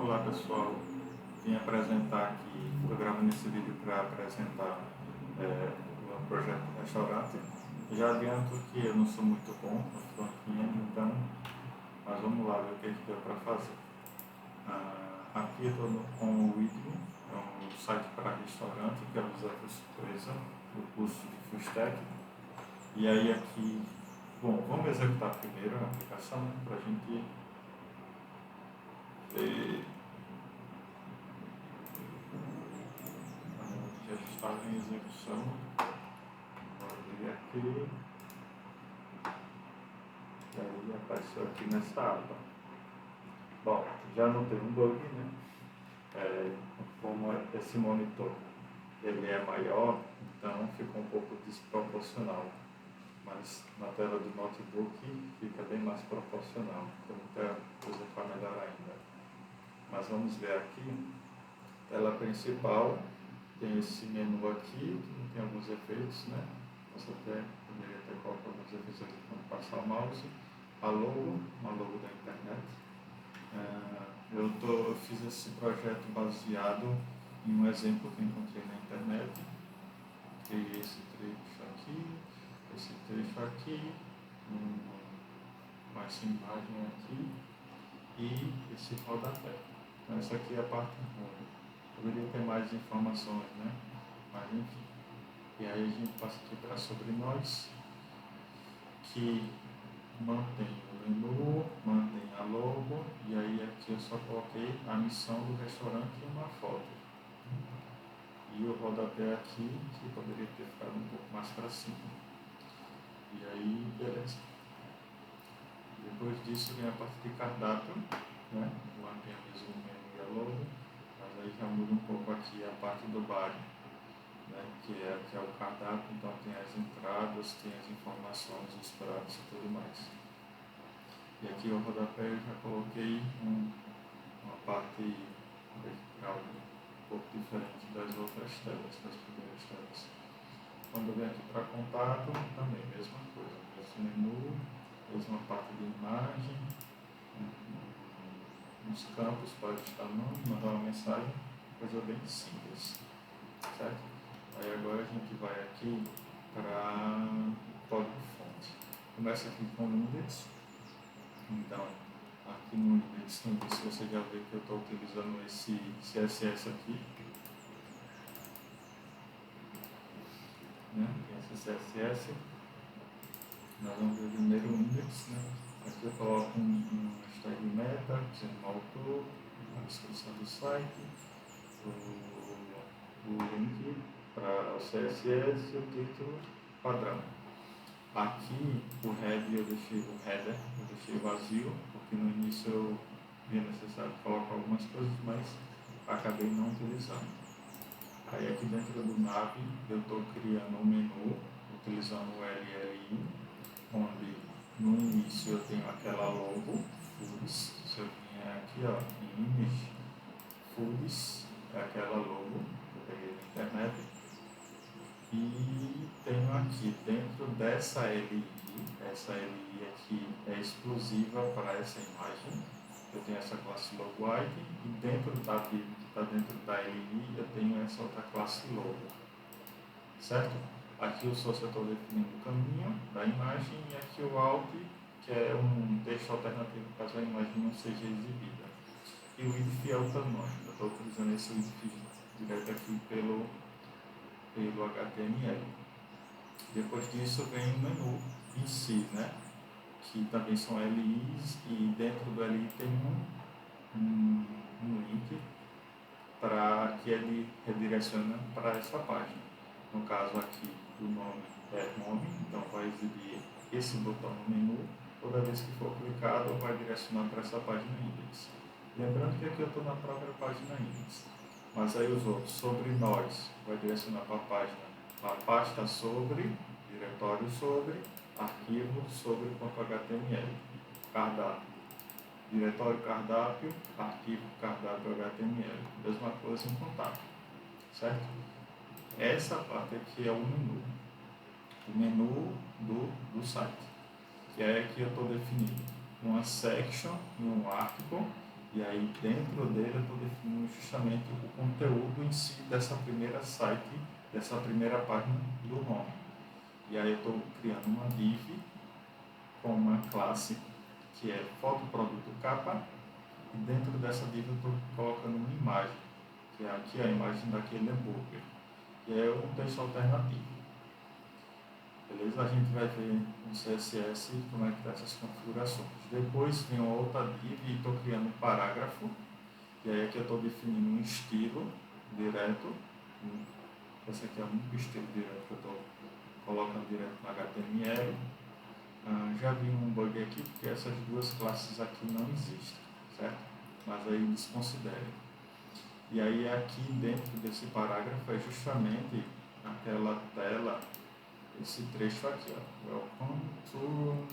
Olá pessoal, vim apresentar aqui, estou gravando esse vídeo para apresentar o meu projeto de restaurante. Já adianto que eu não sou muito bom no front-end, então, mas vamos lá ver o que deu para fazer. Aqui eu estou com o Udemy, é um site para restaurante que é o Desafio Surpresa, o curso de Full Stack. E aí aqui, bom, vamos executar primeiro a aplicação para a gente ver. Já estava em execução. Vou abrir aqui. E aí apareceu aqui nessa aba. Bom, já não tem um bug, né? Como esse monitor ele é maior, então ficou um pouco desproporcional. Mas na tela do notebook fica bem mais proporcional. Tem muita coisa para melhorar ainda. Mas vamos ver aqui. Tela principal. Tem esse menu aqui, que tem alguns efeitos, né? Você até poderia ter colocado alguns efeitos aqui quando passar o mouse. A logo, uma logo da internet. Eu fiz esse projeto baseado em um exemplo que encontrei na internet. Criei esse trecho aqui, essa imagem aqui e esse rodapé. Então, essa aqui é a parte ruim. Poderia ter mais informações, né? Mas enfim. E aí a gente passa aqui para sobre nós, que mantém o menu, mantém a logo, e aí aqui eu só coloquei a missão do restaurante e uma foto. E o rodapé aqui, que poderia ter ficado um pouco mais para cima. E aí, beleza. Depois disso vem a parte de cardápio, né? Mantém o mesmo menu e a logo, mas aí já muda um pouco aqui a parte do bar, né? que é o cardápio, então tem as entradas, tem as informações, os pratos e tudo mais. E aqui o rodapé eu já coloquei uma parte vertical um pouco diferente das outras telas, das primeiras telas. Quando eu venho aqui para contato, também mesma coisa, mesmo menu, mesma parte de imagem, nos campos pode estar mandar uma mensagem, coisa bem simples, certo? Aí agora a gente vai aqui para código fonte. Começa aqui com o index. Então, aqui no index, você já vê que eu estou utilizando esse CSS aqui. Né? Esse CSS. Nós vamos ver primeiro o index. Né? Aqui eu coloco um hashtag meta, dizendo o autor, a descrição do site, o link para o CSS e o título padrão. Aqui o header eu deixei vazio, porque no início eu vi necessário colocar algumas coisas, mas acabei não utilizando. Aí aqui dentro do nav eu estou criando um menu utilizando o LLI, onde no início eu tenho aquela logo, foods, se eu vier aqui ó, em image, foods, é aquela logo que eu peguei na internet. E tenho aqui dentro dessa LI, essa LI aqui é exclusiva para essa imagem. Eu tenho essa classe logo item e dentro da div que está dentro da LI eu tenho essa outra classe logo, certo? Aqui o source eu estou definindo o caminho da imagem e aqui o alt, que é um texto alternativo caso a imagem não seja exibida. E o width é o tamanho. Eu estou utilizando esse width direto aqui pelo HTML. Depois disso vem o menu em si, né? Que também são LIs e dentro do LI tem um link para que ele redireciona para essa página. No caso aqui o nome é home, então vai exibir esse botão no menu. Toda vez que for clicado vai direcionar para essa página index. Lembrando que aqui eu estou na própria página index. Mas aí os outros, sobre nós, vai direcionar para a página, a pasta sobre, diretório sobre, arquivo sobre .html, cardápio, diretório cardápio, arquivo cardápio HTML, mesma coisa em contato, certo? Essa parte aqui é o menu do site, que é aqui eu estou definindo uma section e um article. E aí aí dentro dele eu estou definindo justamente o conteúdo em si dessa primeira site, dessa primeira página do nome. E aí eu estou criando uma div com uma classe que é foto produto capa, e dentro dessa div eu estou colocando uma imagem, que é aqui a imagem daquele hambúrguer, e é um texto alternativo. Beleza? A gente vai ver no CSS como é que está essas configurações. Depois vem uma outra div e estou criando um parágrafo, e aí aqui eu estou definindo um estilo direto. Esse aqui é o único estilo direto que eu estou colocando direto no HTML. Já vi um bug aqui porque essas duas classes aqui não existem, certo? Mas aí desconsidere. E aí aqui dentro desse parágrafo é justamente aquela tela, esse trecho aqui, ó. Welcome to...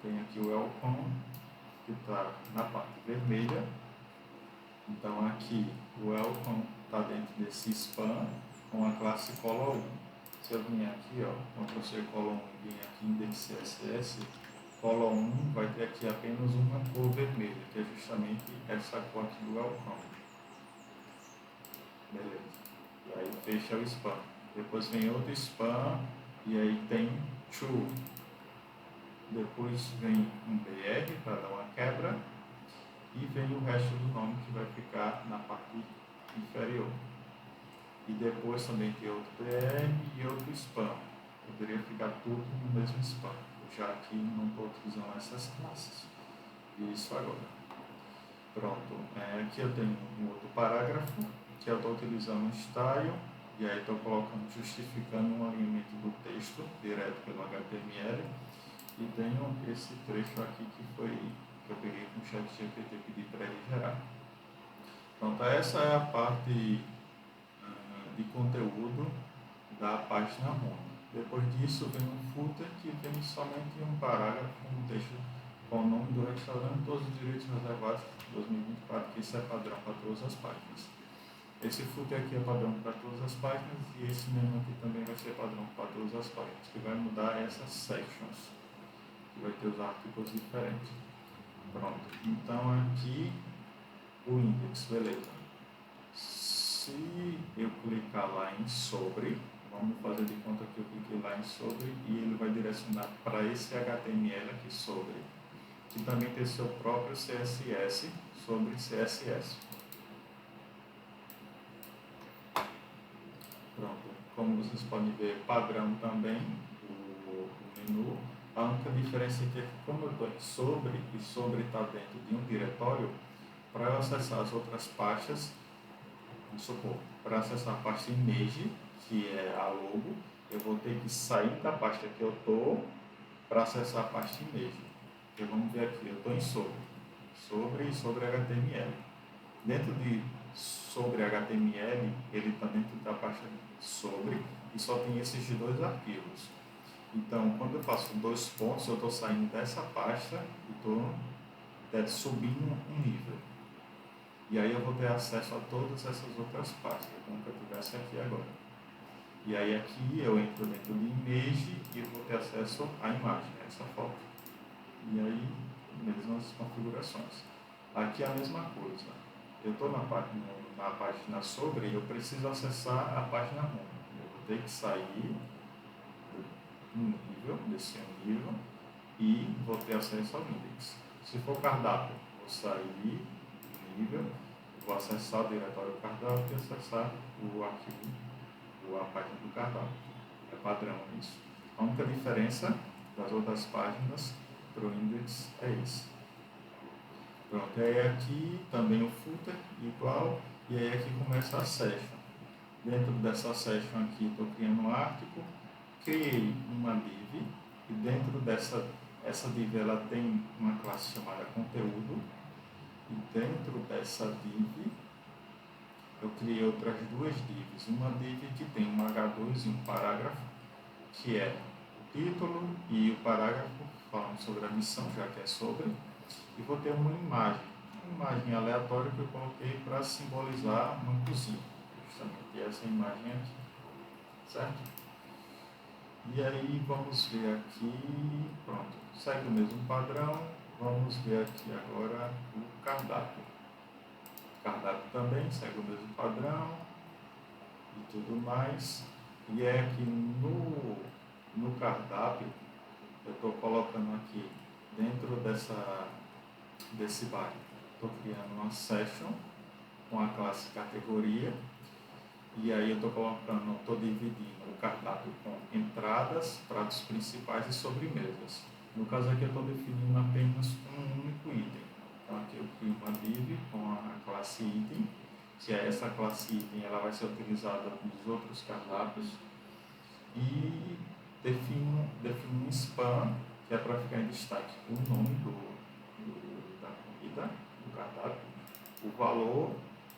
Tem aqui o welcome, que está na parte vermelha. Então aqui o welcome está dentro desse spam com a classe color 1. Se eu vim aqui, ó, Ctrl+C, colon 1, vim aqui index CSS, colon 1 vai ter aqui apenas uma cor vermelha, que é justamente essa cor aqui do welcome. Beleza. E aí fecha o spam. Depois vem outro spam, e aí tem to. Depois vem um BR para dar uma quebra, e vem o resto do nome que vai ficar na parte inferior. E depois também tem outro BR e outro spam. Poderia ficar tudo no mesmo spam. Já aqui não estou utilizando essas classes. Isso agora. Pronto. Aqui eu tenho um outro parágrafo, que eu estou utilizando um style, e aí estou colocando, justificando um alinhamento do texto direto pelo HTML. E tenho esse trecho aqui que eu peguei com o ChatGPT, pedi para ele gerar. Pronto, essa é a parte de conteúdo da página home. Depois disso vem um footer que vem somente um parágrafo com um texto com o nome do restaurante, todos os direitos reservados de 2024, que isso é padrão para todas as páginas. Esse footer aqui é padrão para todas as páginas, e esse menu aqui também vai ser padrão para todas as páginas, que vai mudar essas sections, que vai ter os artigos diferentes. Pronto, então aqui o index, beleza. Se eu clicar lá em sobre, vamos fazer de conta que eu cliquei lá em sobre, e ele vai direcionar para esse HTML aqui sobre, que também tem seu próprio CSS sobre CSS. Pronto, como vocês podem ver, padrão também, o menu. A única diferença é que, como eu estou em sobre, e sobre está dentro de um diretório, para eu acessar as outras pastas, vamos supor, para acessar a pasta image, que é a logo, eu vou ter que sair da pasta que eu estou para acessar a pasta image. Então vamos ver aqui, eu estou em sobre e sobre HTML. Dentro de sobre HTML, ele está dentro da pasta sobre, e só tem esses dois arquivos. Então, quando eu faço 2 pontos, eu estou saindo dessa pasta e estou subindo um nível. E aí eu vou ter acesso a todas essas outras pastas, como que eu tivesse aqui agora. E aí aqui eu entro dentro de image e vou ter acesso à imagem, a essa foto. E aí, mesmas configurações. Aqui é a mesma coisa. Eu estou na página sobre e eu preciso acessar a página home. Eu vou ter que sair do nível, descer um nível, e vou ter acesso ao index. Se for cardápio, vou sair do nível, vou acessar o diretório cardápio e acessar o arquivo, a página do cardápio. É padrão isso. A única diferença das outras páginas para o index é isso. Pronto, e aí aqui também o footer igual, e aí aqui começa a session. Dentro dessa session aqui estou criando um artigo, criei uma div, e dentro essa div ela tem uma classe chamada conteúdo, e dentro dessa div eu criei outras duas divs. Uma div que tem um H2 e um parágrafo, que é o título e o parágrafo falando sobre a missão, já que é sobre, e vou ter uma imagem aleatória que eu coloquei para simbolizar uma cozinha, justamente essa imagem aqui, certo? E aí vamos ver aqui, pronto, segue o mesmo padrão. Vamos ver aqui agora o cardápio. O cardápio também segue o mesmo padrão e tudo mais. E é que no cardápio, eu estou colocando aqui dentro desse bar, estou criando uma session com a classe categoria. E aí eu estou dividindo o cardápio com entradas, pratos principais e sobremesas. No caso aqui eu estou definindo apenas um único item. Então aqui eu crio uma div com a classe item, que é essa classe item, ela vai ser utilizada nos outros cardápios. E defino um span, que é para ficar em destaque o nome da comida, do cardápio, o valor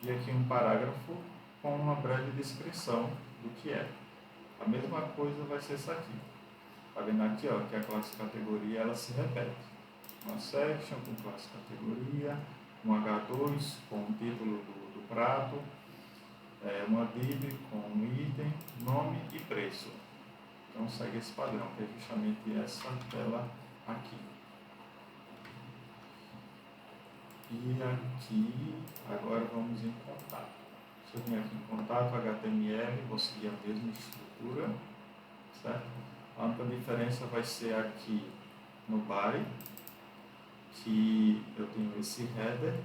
e aqui um parágrafo com uma breve descrição do que é. A mesma coisa vai ser essa aqui. Está vendo aqui, ó, que a classe categoria ela se repete. Uma section com classe categoria, um H2 com o título do prato, uma div com um item, nome e preço. Então segue esse padrão, que é justamente essa tela aqui. E aqui, agora vamos em contato. Se eu vim aqui em contato, HTML, vou seguir a mesma estrutura, certo? A única diferença vai ser aqui no body, que eu tenho esse header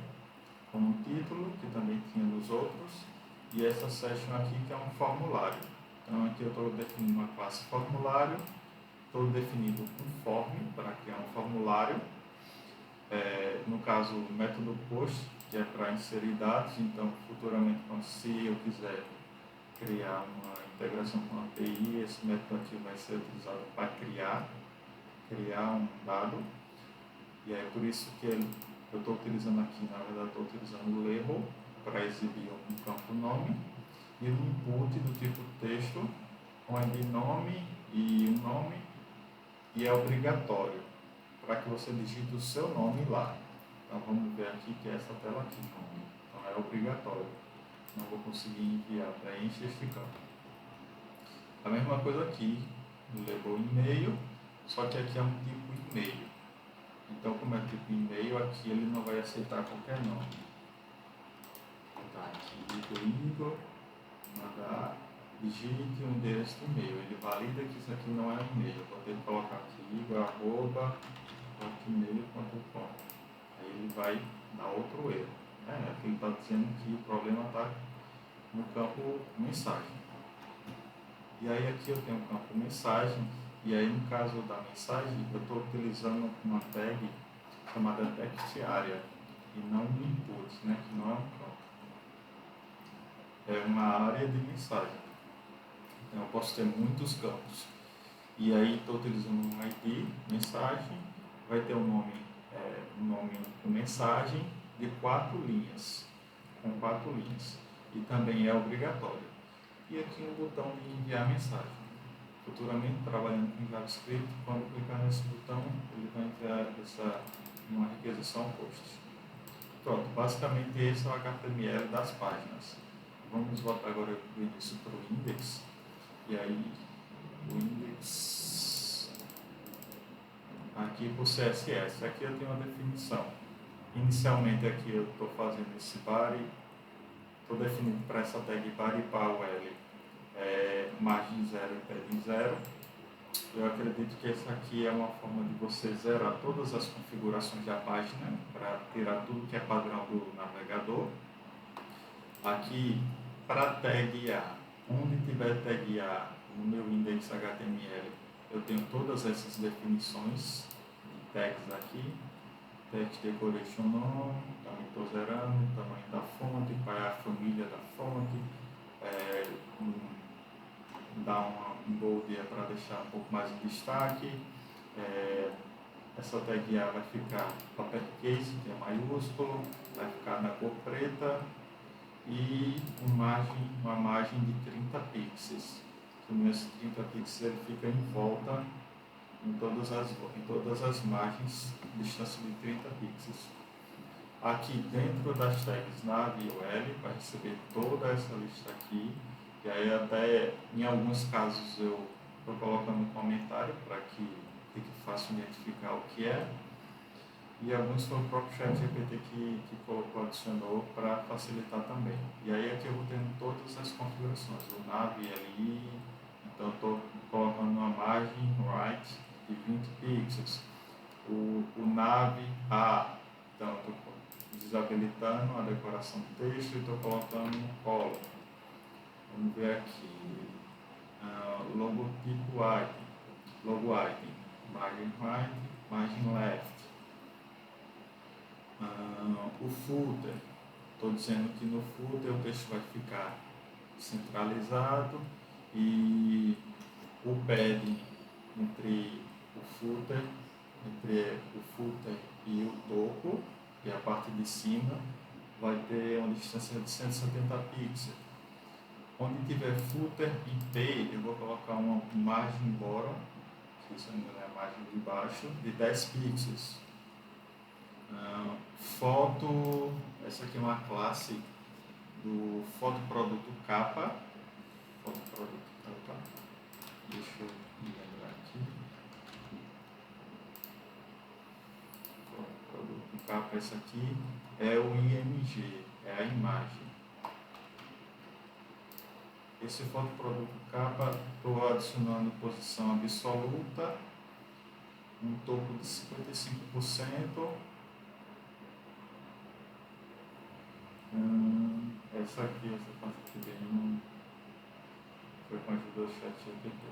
como título, que também tinha nos outros, e essa section aqui que é um formulário. Então aqui eu estou definindo uma classe formulário, estou definindo um form para criar um formulário, no caso o método post, que é para inserir dados. Então futuramente, se eu quiser criar uma integração com a API, esse método aqui vai ser utilizado para criar um dado. E é por isso que eu estou utilizando aqui, na verdade estou utilizando o label para exibir um campo nome e um input do tipo texto, onde nome e o nome, e é obrigatório para que você digite o seu nome lá. Então vamos ver aqui que é essa tela aqui, nome. Então é obrigatório. Não vou conseguir enviar, preenche este campo. A mesma coisa aqui, no label e-mail, só que aqui é um tipo e-mail. Então, como é tipo e-mail, aqui ele não vai aceitar qualquer nome. Tá, aqui Igor, mandar, digite o endereço do e-mail. Ele valida que isso aqui não é um e-mail. Vou ter que colocar aqui igor@hotmail.com. Aí ele vai dar outro erro. Aqui ele está dizendo que o problema está no campo mensagem. E aí aqui eu tenho o campo mensagem. E aí, no caso da mensagem, eu estou utilizando uma tag chamada text area e não um input, né, que não é um campo. É uma área de mensagem. Então, eu posso ter muitos campos. E aí, estou utilizando um ID, mensagem, vai ter um nome com mensagem de 4 linhas, com 4 linhas. E também é obrigatório. E aqui um botão de enviar mensagem. Futuramente, trabalhando com JavaScript, quando clicar nesse botão, ele vai enviar uma requisição post. Pronto, basicamente esse é o HTML das páginas. Vamos voltar agora do início para o index. E aí, o index, aqui por CSS, aqui eu tenho uma definição. Inicialmente aqui eu estou fazendo esse body, estou definindo para essa tag body power margem 0 e padding 0. Eu acredito que essa aqui é uma forma de você zerar todas as configurações da página para tirar tudo que é padrão do navegador. Aqui, para taguear, onde tiver taguear no meu index HTML, eu tenho todas essas definições de tags aqui. Text decoration nome, também estou zerando, tamanho da fonte, qual é a família da fonte, dar um bold para deixar um pouco mais em destaque. Essa tag A vai ficar uppercase, que é maiúsculo, vai ficar na cor preta e uma margem de 30 pixels. Esse 30 pixels ele fica em volta em todas as margens, distância de 30 pixels. Aqui dentro das tags nav e UL vai receber toda essa lista aqui. E aí até em alguns casos eu estou colocando um comentário para que fique fácil identificar o que é. e alguns foi o próprio ChatGPT que colocou, adicionou para facilitar também. E aí aqui eu vou tendo todas as configurações, o nav LI, então estou colocando uma margem right de 20 pixels, o nav A, então estou desabilitando a decoração do texto e estou colocando um color. Vamos ver aqui, logotipo item, logo item, margem right, margem left. O footer, estou dizendo que no footer o texto vai ficar centralizado e o padding entre o footer e o topo, que é a parte de cima, vai ter uma distância de 170 pixels. Onde tiver footer e P, eu vou colocar uma margem bottom, que isso ainda é a margem de baixo, de 10 pixels. Foto, essa aqui é uma classe do fotoproduto capa. Fotoproduto capa. Deixa eu me lembrar aqui. Fotoproduto capa, essa aqui é o IMG, é a imagem. Esse fotoproduto capa, estou adicionando posição absoluta, um topo de 55%. Essa parte aqui bem foi com a ajuda do ChatGPT.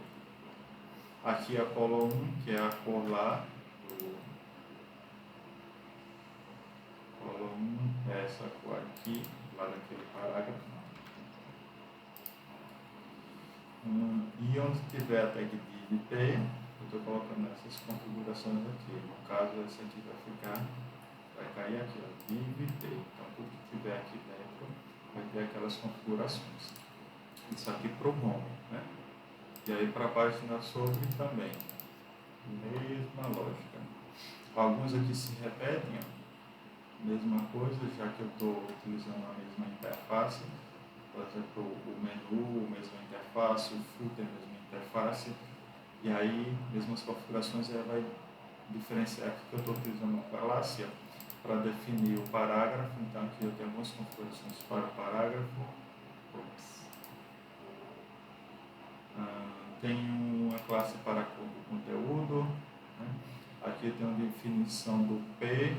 Aqui a color 1, que é a cor lá do color 1, é essa cor aqui, lá daquele parágrafo. E onde tiver a tag div T, eu estou colocando essas configurações aqui. No caso, essa aqui vai cair aqui, ó, div T. Então, tudo que tiver aqui dentro vai ter aquelas configurações. Isso aqui para o home, né? E aí para a página sobre também. Mesma lógica. Alguns aqui se repetem, ó. Mesma coisa, já que eu estou utilizando a mesma interface. Por exemplo, o menu, mesma interface, o footer, mesma interface. E aí, mesmas configurações, ela vai diferenciar aqui que eu estou utilizando uma falácia para definir o parágrafo. Então, aqui eu tenho algumas configurações para o parágrafo. Tem uma classe para cor do conteúdo. Né? Aqui eu tenho a definição do P.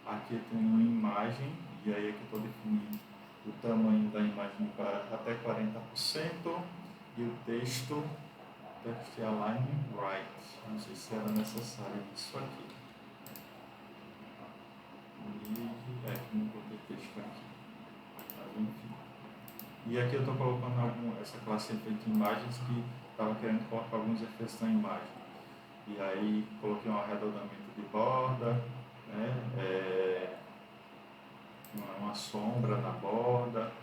Aqui eu tenho uma imagem. E aí aqui eu estou definindo o tamanho da imagem para até 40%. E o texto, text align right. Não sei se era necessário isso aqui. Que não botei texto aqui. Mas enfim. E aqui eu estou colocando essa classe efeito imagens que estava querendo colocar alguns efeitos na imagem. E aí coloquei um arredondamento de borda, né? Uma sombra na borda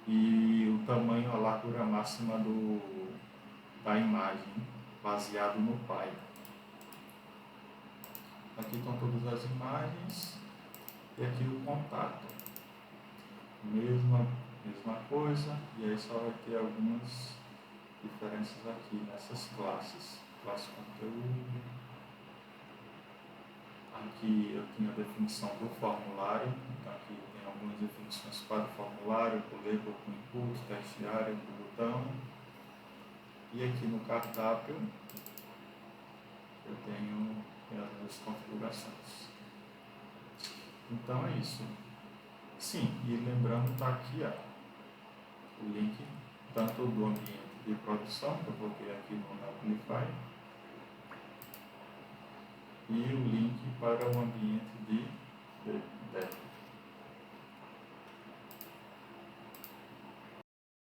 e o tamanho, a largura máxima da imagem, baseado no pai. Aqui estão todas as imagens e aqui o contato. Mesma coisa, e aí só vai ter algumas diferenças aqui nessas classes. Classe conteúdo. Aqui eu tinha a definição do formulário, então aqui tem algumas definições para o formulário, o label com input, text area com botão. E aqui no cardápio eu tenho as minhas configurações. Então é isso. Sim, e lembrando, está aqui o link tanto do ambiente de produção, que eu coloquei aqui no Amplify, e o link para o ambiente de